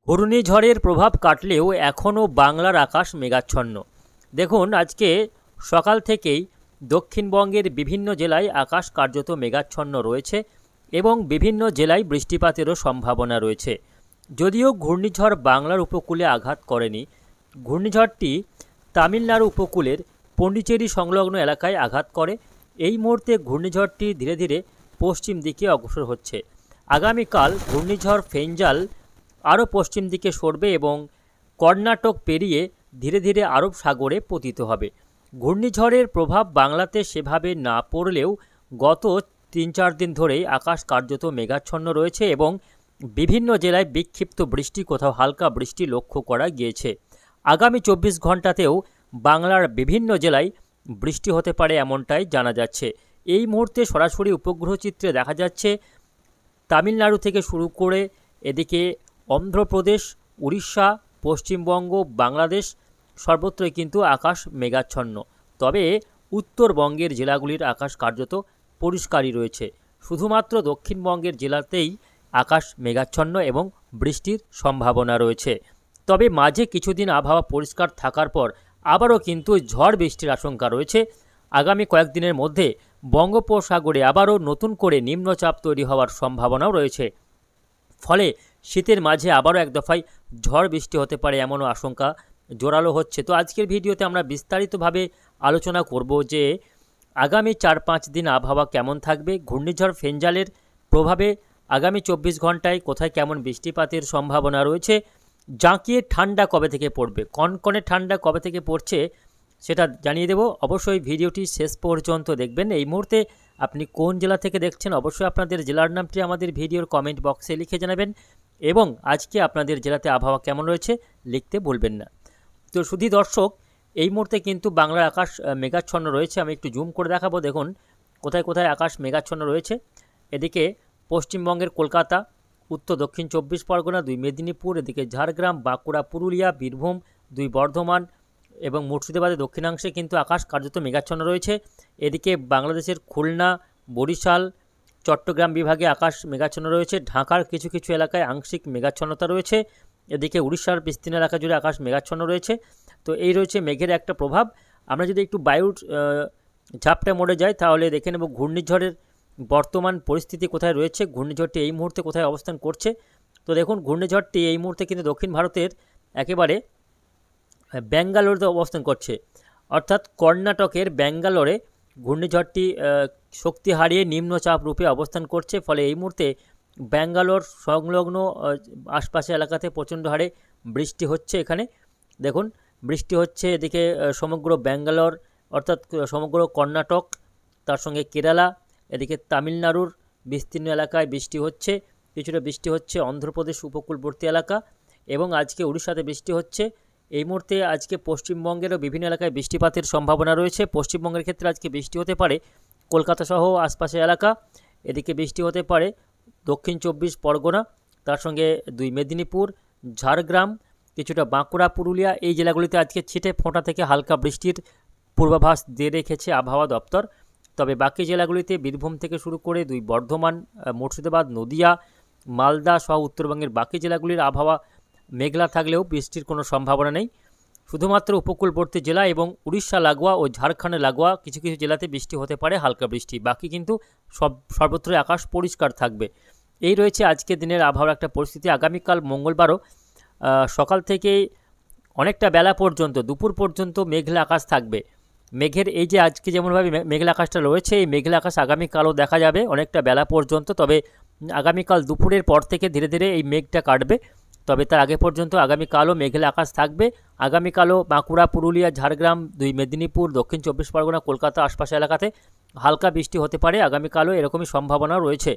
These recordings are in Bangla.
ঘূর্ণিঝড়ের প্রভাব কাটলেও এখনও বাংলার আকাশ মেঘাচ্ছন্ন। দেখুন, আজকে সকাল থেকেই দক্ষিণবঙ্গের বিভিন্ন জেলায় আকাশ কার্যত মেঘাচ্ছন্ন রয়েছে এবং বিভিন্ন জেলায় বৃষ্টিপাতেরও সম্ভাবনা রয়েছে। যদিও ঘূর্ণিঝড় বাংলার উপকূলে আঘাত করেনি, ঘূর্ণিঝড়টি তামিলনাড়ু উপকূলের পন্ডিচেরি সংলগ্ন এলাকায় আঘাত করে। এই মুহূর্তে ঘূর্ণিঝড়টি ধীরে ধীরে পশ্চিম দিকে অগ্রসর হচ্ছে। আগামীকাল ঘূর্ণিঝড় ফেঞ্জাল আরও পশ্চিম দিকে সরবে এবং কর্ণাটক পেরিয়ে ধীরে ধীরে আরব সাগরে পতিত হবে। ঘূর্ণিঝড়ের প্রভাব বাংলাতে সেভাবে না পড়লেও গত ৩-৪ দিন ধরেই আকাশ কার্যত মেঘাচ্ছন্ন রয়েছে এবং বিভিন্ন জেলায় বিক্ষিপ্ত বৃষ্টি, কোথাও হালকা বৃষ্টি লক্ষ্য করা গিয়েছে। আগামী ২৪ ঘন্টাতেও বাংলার বিভিন্ন জেলায় বৃষ্টি হতে পারে এমনটাই জানা যাচ্ছে। এই মুহূর্তে সরাসরি উপগ্রহ চিত্রে দেখা যাচ্ছে তামিলনাড়ু থেকে শুরু করে এদিকে অন্ধ্রপ্রদেশ, উড়িষ্যা, পশ্চিমবঙ্গ, বাংলাদেশ সর্বত্রই কিন্তু আকাশ মেঘাচ্ছন্ন। তবে উত্তরবঙ্গের জেলাগুলির আকাশ কার্যত পরিষ্কারই রয়েছে। শুধুমাত্র দক্ষিণবঙ্গের জেলাতেই আকাশ মেঘাচ্ছন্ন এবং বৃষ্টির সম্ভাবনা রয়েছে। তবে মাঝে কিছুদিন আবহাওয়া পরিষ্কার থাকার পর আবারও কিন্তু ঝড় বৃষ্টির আশঙ্কা রয়েছে। আগামী কয়েকদিনের মধ্যে বঙ্গোপসাগরে আবারও নতুন করে নিম্নচাপ তৈরি হওয়ার সম্ভাবনাও রয়েছে। ফলে শীতের মাঝে আবারও এক দফায় ঝড় বৃষ্টি হতে পারে এমনও আশঙ্কা জোরালো হচ্ছে। তো আজকের ভিডিওতে আমরা বিস্তারিতভাবে আলোচনা করব যে আগামী ৪-৫ দিন আবহাওয়া কেমন থাকবে, ঘূর্ণিঝড় ফেঞ্জালের প্রভাবে আগামী ২৪ ঘন্টায় কোথায় কেমন বৃষ্টিপাতের সম্ভাবনা রয়েছে, জাঁকিয়ে ঠান্ডা কবে থেকে পড়বে, কনকনে ঠান্ডা কবে থেকে পড়ছে সেটা জানিয়ে দেব। অবশ্যই ভিডিওটি শেষ পর্যন্ত দেখবেন। এই মুহূর্তে আপনি কোন জেলা থেকে দেখছেন অবশ্যই আপনাদের জেলার নামটি আমাদের ভিডিওর কমেন্ট বক্সে লিখে জানাবেন এবং আজকে আপনাদের জেলাতে আবহাওয়া কেমন রয়েছে লিখতে ভুলবেন না। তো শুধু দর্শক, এই মুহূর্তে কিন্তু বাংলার আকাশ মেঘাচ্ছন্ন রয়েছে। আমি একটু জুম করে দেখাবো। দেখুন কোথায় কোথায় আকাশ মেঘাচ্ছন্ন রয়েছে। এদিকে পশ্চিমবঙ্গের কলকাতা, উত্তর দক্ষিণ ২৪ পরগনা, ২ মেদিনীপুর, এদিকে ঝাড়গ্রাম, বাঁকুড়া, পুরুলিয়া, বীরভূম, ২ বর্ধমান এবং মুর্শিদাবাদের দক্ষিণাংশে কিন্তু আকাশ কার্যত মেঘাচ্ছন্ন রয়েছে। এদিকে বাংলাদেশের খুলনা, বরিশাল, চট্টগ্রাম বিভাগে আকাশ মেঘাচ্ছন্ন রয়েছে। ঢাকার কিছু কিছু এলাকায় আংশিক মেঘাচ্ছন্নতা রয়েছে। এদিকে উড়িষ্যার বিস্তীর্ণ এলাকা জুড়ে আকাশ মেঘাচ্ছন্ন রয়েছে। তো এই রয়েছে মেঘের একটা প্রভাব। আমরা যদি একটু বায়ুর ঝাপটা মোড়ে যাই তাহলে দেখে নেব ঘূর্ণিঝড়ের বর্তমান পরিস্থিতি কোথায় রয়েছে, ঘূর্ণিঝড়টি এই মুহূর্তে কোথায় অবস্থান করছে। তো দেখুন, ঘূর্ণিঝড়টি এই মুহূর্তে কিন্তু দক্ষিণ ভারতের একেবারে ব্যাঙ্গালোরে অবস্থান করছে, অর্থাৎ কর্ণাটকের ব্যাঙ্গালোরে ঘূর্ণিঝড়টি শক্তি হারিয়ে নিম্নচাপ রূপে অবস্থান করছে। ফলে এই মুহূর্তে ব্যাঙ্গালোর সংলগ্ন আশপাশের এলাকাতে প্রচণ্ড হারে বৃষ্টি হচ্ছে। এখানে দেখুন বৃষ্টি হচ্ছে, এদিকে সমগ্র ব্যাঙ্গালোর অর্থাৎ সমগ্র কর্ণাটক, তার সঙ্গে কেরালা, এদিকে তামিলনাড়ুর বিস্তীর্ণ এলাকায় বৃষ্টি হচ্ছে, কিছুটা বৃষ্টি হচ্ছে অন্ধ্রপ্রদেশ উপকূলবর্তী এলাকা এবং আজকে উড়িষ্যাতে বৃষ্টি হচ্ছে। এই মুহূর্তে আজকে পশ্চিমবঙ্গেরও বিভিন্ন এলাকায় বৃষ্টিপাতের সম্ভাবনা রয়েছে। পশ্চিমবঙ্গের ক্ষেত্রে আজকে বৃষ্টি হতে পারে কলকাতা সহ আশপাশের এলাকা, এদিকে বৃষ্টি হতে পারে দক্ষিণ ২৪ পরগনা, তার সঙ্গে ২ মেদিনীপুর, ঝাড়গ্রাম, কিছুটা বাঁকুড়া, পুরুলিয়া, এই জেলাগুলিতে আজকে ছিটে ফোঁটা থেকে হালকা বৃষ্টির পূর্বাভাস দিয়ে রেখেছে আবহাওয়া দপ্তর। তবে বাকি জেলাগুলিতে বীরভূম থেকে শুরু করে ২ বর্ধমান, মুর্শিদাবাদ, নদিয়া, মালদা সহ উত্তরবঙ্গের বাকি জেলাগুলির আবহাওয়া মেঘলা থাকলেও বৃষ্টির কোনো সম্ভাবনা নেই। শুধুমাত্র উপকূলবর্তী জেলা এবং উড়িষ্যা লাগোয়া ও ঝাড়খণ্ড লাগোয়া কিছু কিছু জেলাতে বৃষ্টি হতে পারে, হালকা বৃষ্টি। বাকি কিন্তু সর্বত্রই আকাশ পরিষ্কার থাকবে। এই রয়েছে আজকের দিনের আবহাওয়ার একটা পরিস্থিতি। আগামীকাল মঙ্গলবারও সকাল থেকে অনেকটা বেলা পর্যন্ত, দুপুর পর্যন্ত মেঘলা আকাশ থাকবে। মেঘের এই যে আজকে যেমনভাবে মেঘলা আকাশটা রয়েছে, এই মেঘলা আকাশ আগামীকালও দেখা যাবে অনেকটা বেলা পর্যন্ত। তবে আগামীকাল দুপুরের পর থেকে ধীরে ধীরে এই মেঘটা কাটবে। তবে তার আগে পর্যন্ত আগামীকালও মেঘলা আকাশ থাকবে। আগামীকালও বাঁকুড়া, পুরুলিয়া, ঝাড়গ্রাম, ২ মেদিনীপুর, দক্ষিণ ২৪ পরগনা, কলকাতা আশপাশের এলাকাতে হালকা বৃষ্টি হতে পারে। আগামীকালও এরকমই সম্ভাবনা রয়েছে।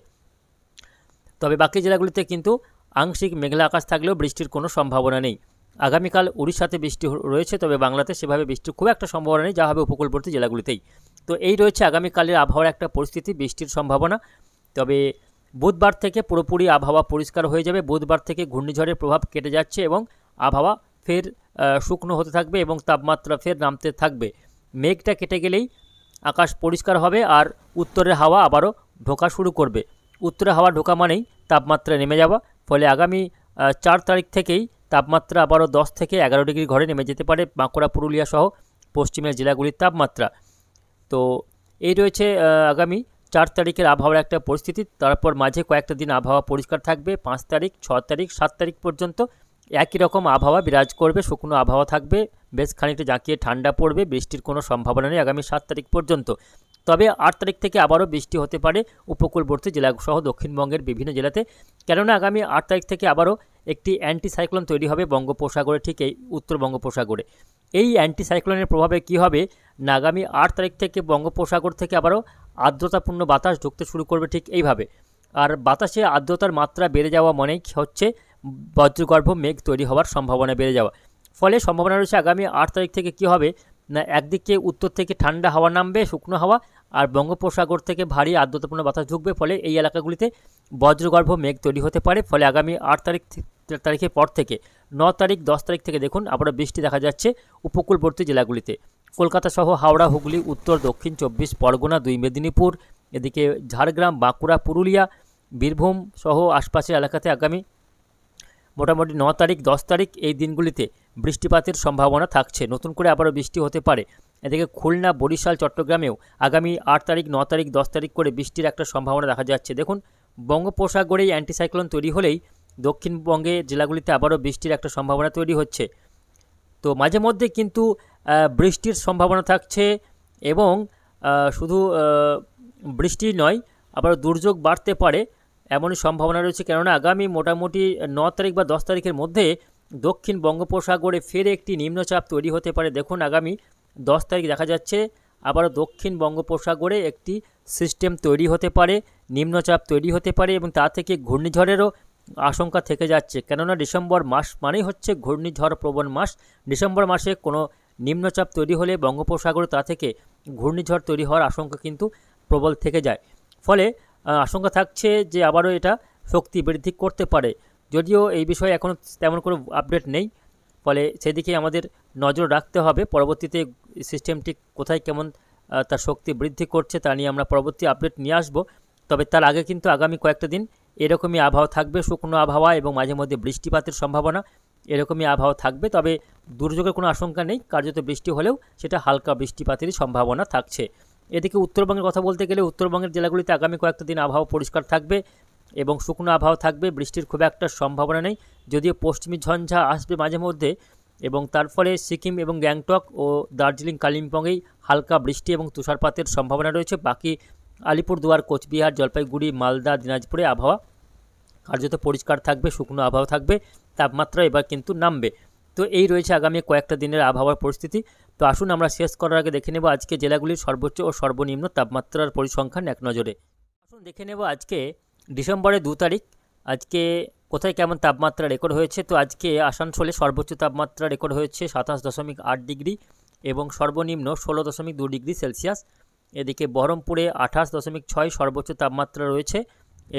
তবে বাকি জেলাগুলিতে কিন্তু আংশিক মেঘলা আকাশ থাকলেও বৃষ্টির কোনো সম্ভাবনা নেই। আগামীকাল উড়িষ্যাতে বৃষ্টি রয়েছে, তবে বাংলাতে সেভাবে বৃষ্টির খুব একটা সম্ভাবনা নেই, যা হবে উপকূলবর্তী জেলাগুলিতেই। তো এই রয়েছে আগামীকালের আবহাওয়ার একটা পরিস্থিতি, বৃষ্টির সম্ভাবনা। তবে বুধবার থেকে পুরোপুরি আবহাওয়া পরিষ্কার হয়ে যাবে। বুধবার থেকে ঘূর্ণিঝড়ের প্রভাব কেটে যাচ্ছে এবং আবহাওয়া ফের শুকনো হতে থাকবে এবং তাপমাত্রা ফের নামতে থাকবে। মেঘটা কেটে গেলেই আকাশ পরিষ্কার হবে আর উত্তরের হাওয়া আবারও ঢোকা শুরু করবে। উত্তরে হাওয়া ঢোকা মানেই তাপমাত্রা নেমে যাওয়া। ফলে আগামী 4 তারিখ থেকেই তাপমাত্রা আবারও 10 থেকে 11 ডিগ্রি ঘরে নেমে যেতে পারে বাঁকুড়া পুরুলিয়া সহ পশ্চিমের জেলাগুলির তাপমাত্রা। তো এই রয়েছে আগামী 4 তারিখের আবহাওয়ার একটা পরিস্থিতি। তারপর মাঝে কয়েকটা দিন আবহাওয়া পরিষ্কার থাকবে। 5 তারিখ, 6 তারিখ, 7 তারিখ পর্যন্ত একই রকম আবহাওয়া বিরাজ করবে, শুকনো আবহাওয়া থাকবে, বেশ খানিকটা জাঁকিয়ে ঠান্ডা পড়বে, বৃষ্টির কোনো সম্ভাবনা নেই আগামী 7 তারিখ পর্যন্ত। তবে 8 তারিখ থেকে আবারও বৃষ্টি হতে পারে উপকূলবর্তী জেলাসহ দক্ষিণবঙ্গের বিভিন্ন জেলাতে, কেননা আগামী 8 তারিখ থেকে আবারও একটি অ্যান্টিসাইক্লোন তৈরি হবে বঙ্গোপসাগরে, ঠিক এই উত্তর বঙ্গোপসাগরে। এই অ্যান্টিসাইক্লোনের প্রভাবে কি হবে না, আগামী 8 তারিখ থেকে বঙ্গোপসাগর থেকে আবারও আর্দ্রতাপূর্ণ বাতাস ঢুকতে শুরু করবে ঠিক এইভাবে। আর বাতাসে আর্দ্রতার মাত্রা বেড়ে যাওয়া মানেই হচ্ছে বজ্রগর্ভ মেঘ তৈরি হওয়ার সম্ভাবনা বেড়ে যাওয়া। ফলে সম্ভাবনা রয়েছে আগামী 8 তারিখ থেকে কি হবে না, একদিকে উত্তর থেকে ঠান্ডা হাওয়া নামবে, শুকনো হাওয়া, আর বঙ্গোপসাগর থেকে ভারী আর্দ্রতাপূর্ণ বাতাস ঢুকবে, ফলে এই এলাকাগুলিতে বজ্রগর্ভ মেঘ তৈরি হতে পারে। ফলে আগামী 8 তারিখের পর থেকে 9 তারিখ, 10 তারিখ থেকে দেখুন আবারও বৃষ্টি দেখা যাচ্ছে উপকূলবর্তী জেলাগুলিতে। কলকাতা সহ হাওড়া, হুগলি, উত্তর দক্ষিণ 24 পরগনা, 2 মেদিনীপুর, এদিকে ঝাড়গ্রাম, বাঁকুড়া, পুরুলিয়া, বীরভূম সহ আশপাশের এলাকাতে আগামী মোটামুটি 9 তারিখ, 10 তারিখ এই দিনগুলিতে বৃষ্টিপাতের সম্ভাবনা থাকছে। নতুন করে আবারও বৃষ্টি হতে পারে। এদিকে খুলনা, বরিশাল, চট্টগ্রামেও আগামী 8 তারিখ, 9 তারিখ, 10 তারিখ করে বৃষ্টির একটা সম্ভাবনা দেখা যাচ্ছে। দেখুন বঙ্গোপসাগরেই অ্যান্টিসাইক্লোন তৈরি হলেই দক্ষিণবঙ্গে জেলাগুলিতে আবারও বৃষ্টির একটা সম্ভাবনা তৈরি হচ্ছে। তো মাঝে মধ্যে কিন্তু বৃষ্টির সম্ভাবনা থাকছে, এবং শুধু বৃষ্টি নয়, আবার দুর্যোগ বাড়তে পারে এমনই সম্ভাবনা রয়েছে। কেননা আগামী মোটামুটি 9 তারিখ বা 10 তারিখের মধ্যে দক্ষিণ বঙ্গোপসাগরে ফের একটি নিম্নচাপ তৈরি হতে পারে। দেখুন আগামী 10 তারিখ দেখা যাচ্ছে আবারও দক্ষিণ বঙ্গোপসাগরে একটি সিস্টেম তৈরি হতে পারে, নিম্নচাপ তৈরি হতে পারে, এবং তা থেকে ঘূর্ণিঝড়েরও আশঙ্কা থেকে যাচ্ছে। কেননা ডিসেম্বর মাস মানেই হচ্ছে ঘূর্ণিঝড় প্রবণ মাস। ডিসেম্বর মাসে কোনো নিম্নচাপ তৈরি হলে বঙ্গোপসাগরে তা থেকে ঘূর্ণিঝড় তৈরি হওয়ার আশঙ্কা কিন্তু প্রবল থেকে যায়। ফলে আশঙ্কা থাকছে যে আবারও এটা শক্তি বৃদ্ধি করতে পারে, যদিও এই বিষয়ে এখনও তেমন কোনো আপডেট নেই। ফলে সেদিকে আমাদের নজর রাখতে হবে। পরবর্তীতে সিস্টেমটি কোথায় কেমন তার শক্তি বৃদ্ধি করছে তা নিয়ে আমরা পরবর্তী আপডেট নিয়ে আসব। তবে তার আগে কিন্তু আগামী কয়েকটা দিন এরকমই আবহাওয়া থাকবে, শুকনো আবহাওয়া এবং মাঝে মধ্যে বৃষ্টিপাতের সম্ভাবনা, এরকমই আবহাওয়া থাকবে। তবে দুর্যোগের কোনো আশঙ্কা নেই, কার্যত বৃষ্টি হলেও সেটা হালকা বৃষ্টিপাতেরই সম্ভাবনা থাকছে। এদিকে উত্তরবঙ্গের কথা বলতে গেলে উত্তরবঙ্গের জেলাগুলিতে আগামী কয়েকটা দিন আবহাওয়া পরিষ্কার থাকবে এবং শুকনো আবহাওয়া থাকবে, বৃষ্টির খুব একটা সম্ভাবনা নেই। যদিও পশ্চিমী ঝঞ্ঝা আসবে মাঝে মধ্যে, এবং তার ফলে সিকিম এবং গ্যাংটক ও দার্জিলিং, কালিম্পংয়েই হালকা বৃষ্টি এবং তুষারপাতের সম্ভাবনা রয়েছে। বাকি আলিপুরদুয়ার, কোচবিহার, জলপাইগুড়ি, মালদা, দিনাজপুরে আবহাওয়া কার্যত পরিষ্কার থাকবে, শুকনো আবহাওয়া থাকবে, তাপমাত্রা এবার কিন্তু নামবে। তো এই রয়েছে আগামী কয়েকটা দিনের আবহাওয়ার পরিস্থিতি। তো আসুন আমরা শেষ করার আগে দেখে নেব আজকে জেলাগুলির সর্বোচ্চ ও সর্বনিম্ন তাপমাত্রার পরিসংখ্যান এক নজরে। আসুন দেখে নেব আজকে ডিসেম্বরের 2 তারিখ আজকে কোথায় কেমন তাপমাত্রা রেকর্ড হয়েছে। তো আজকে আসানসোলে সর্বোচ্চ তাপমাত্রা রেকর্ড হয়েছে 27.8 ডিগ্রি এবং সর্বনিম্ন 16.2 ডিগ্রি সেলসিয়াস। এদিকে বহরমপুরে 28.6 সর্বোচ্চ তাপমাত্রা রয়েছে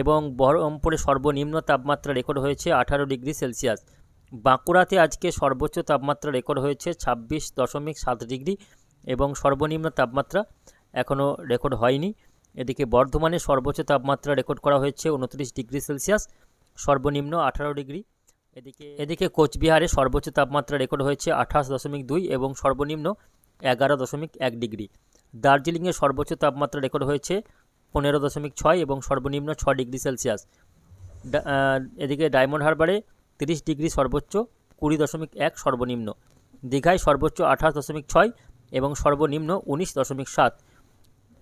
এবং বহরমপুরে সর্বনিম্ন তাপমাত্রা রেকর্ড হয়েছে 18 ডিগ্রি সেলসিয়াস। বাঁকুড়াতে আজকে সর্বোচ্চ তাপমাত্রা রেকর্ড হয়েছে 26.7 ডিগ্রি এবং সর্বনিম্ন তাপমাত্রা এখনও রেকর্ড হয়নি। এদিকে বর্ধমানে সর্বোচ্চ তাপমাত্রা রেকর্ড করা হয়েছে 29 ডিগ্রি সেলসিয়াস, সর্বনিম্ন 18 ডিগ্রি। এদিকে কোচবিহারে সর্বোচ্চ তাপমাত্রা রেকর্ড হয়েছে 28.2 এবং সর্বনিম্ন 11.1 ডিগ্রি। দার্জিলিংয়ে সর্বোচ্চ তাপমাত্রা রেকর্ড হয়েছে 15.6 এবং সর্বনিম্ন 6 ডিগ্রি সেলসিয়াস। এদিকে ডায়মন্ড হারবারে 30 ডিগ্রি সর্বোচ্চ, 20.1 সর্বনিম্ন। দীঘায় সর্বোচ্চ 28.6 এবং সর্বনিম্ন 19.7।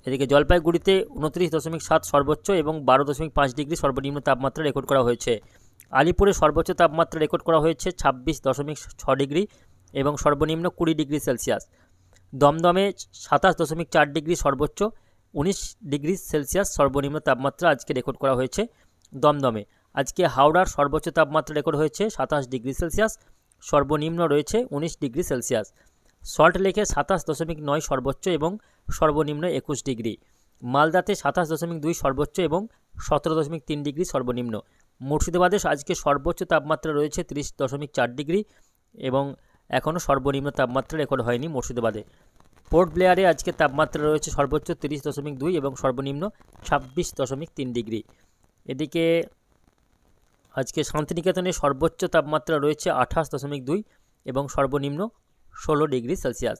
এদিকে জলপাইগুড়িতে 29.7 সর্বোচ্চ এবং 12.5 ডিগ্রি সর্বনিম্ন তাপমাত্রা রেকর্ড করা হয়েছে। আলিপুরে সর্বোচ্চ তাপমাত্রা রেকর্ড করা হয়েছে 26.6 ডিগ্রি এবং সর্বনিম্ন 20 ডিগ্রি সেলসিয়াস। দমদমে 27.4 ডিগ্রি সর্বোচ্চ, 19 ডিগ্রি সেলসিয়াস সর্বনিম্ন তাপমাত্রা আজকে রেকর্ড করা হয়েছে দমদমে। আজকে হাওড়ার সর্বোচ্চ তাপমাত্রা রেকর্ড হয়েছে 27 ডিগ্রি সেলসিয়াস, সর্বনিম্ন রয়েছে 19 ডিগ্রি সেলসিয়াস। সল্টলেকে 27.9 সর্বোচ্চ এবং সর্বনিম্ন 21 ডিগ্রি। মালদাতে 27.2 সর্বোচ্চ এবং 17.3 ডিগ্রি সর্বনিম্ন। মুর্শিদাবাদে আজকে সর্বোচ্চ তাপমাত্রা রয়েছে 30.4 ডিগ্রি এবং এখনও সর্বনিম্ন তাপমাত্রা রেকর্ড হয়নি মুর্শিদাবাদে। পোর্ট ব্লেয়ারে আজকে তাপমাত্রা রয়েছে সর্বোচ্চ 30.2 এবং সর্বনিম্ন 26.3 ডিগ্রি। এদিকে আজকে শান্তিনিকেতনে সর্বোচ্চ তাপমাত্রা রয়েছে 28.2 এবং সর্বনিম্ন 16 ডিগ্রি সেলসিয়াস।